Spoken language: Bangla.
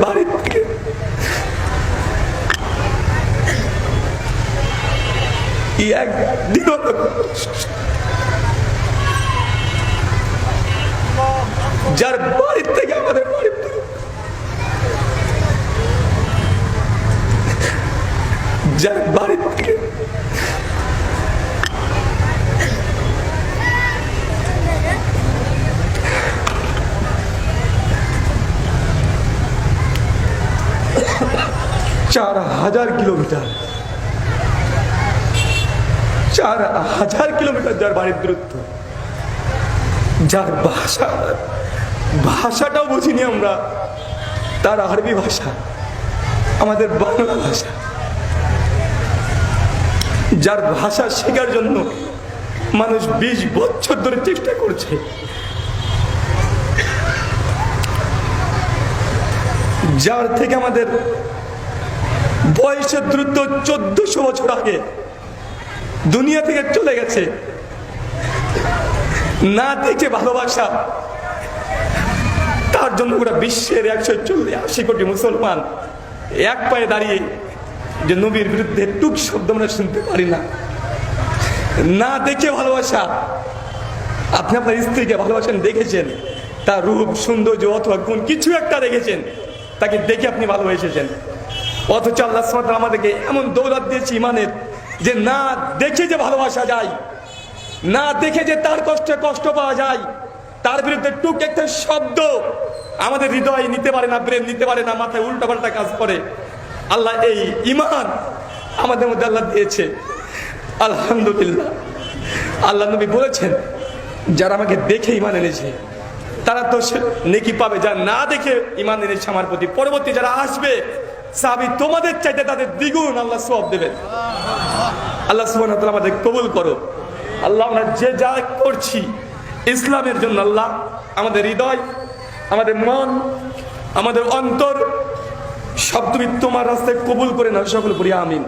বাড়ি থেকে একদিনও যার বাড়ির থেকে আমাদের বাড়ির থেকে যার বাড়ির থেকে চার হাজার কিলোমিটার, 4000 কিলোমিটার যার বাড়ির দূরত্ব, যার ভাষাটাও বুঝিনি আমরা, তার আরবি ভাষা, আমাদের বাংলা ভাষা, যার ভাষা শেখার জন্য মানুষ 20 বছর ধরে চেষ্টা করছে, যার থেকে আমাদের বয়সের দ্রুত 1400 বছর আগে দুনিয়া থেকে চলে গেছে। না দেখে ভালোবাসা, তার জন্য পুরো বিশ্বের 180 কোটি মুসলমান এক পায়ে দাঁড়িয়ে যে নবীর বিরুদ্ধে টুক শব্দ আমরা শুনতে পারি না। না দেখে ভালোবাসা, আপনি আপনার স্ত্রীকে ভালোবাসেন, দেখেছেন তার রূপ সৌন্দর্য অথবা গুণ কিছু একটা দেখেছেন, তাকে দেখে আপনি ভালোবেসেছেন। অথচ আল্লাহ সুবহানাহু ওয়া তাআলা আমাদেরকে এমন দৌলত দিয়েছে ইমানের, যে না দেখে যে ভালোবাসা যায়, না দেখে যে তার কষ্টে কষ্ট পাওয়া যায়, তার বিরুদ্ধে টুক একটা শব্দ আমাদের হৃদয় নিতে পারে না, ব্রেন নিতে পারে না, মাথায় উল্টাপাল্টা কাজ করে। আল্লাহ এই ইমান আমাদের মধ্যে আল্লাহ দিয়েছে, আলহামদুলিল্লাহ। আল্লাহ নবী বলেছেন, যারা আমাকে দেখে ইমান এনেছে তারা তো নেকি পাবে, যারা না দেখে ইমান এনেছে আমার প্রতি, পরবর্তী যারা আসবে সাহাবী তোমাদের চাইতে তাদের দ্বিগুণ আল্লাহ সওয়াব দেবেন। আল্লাহ সুবহানাহু ওয়া তাআলা আমাদের কবুল করো। আল্লাহ আমরা যে যা করছি ইসলামের জন্য, আল্লাহ আমাদের হৃদয়, আমাদের মন, আমাদের অন্তর সব তুমি তোমার রাস্তায় কবুল করে নাও, সকল পড়ি আমিন।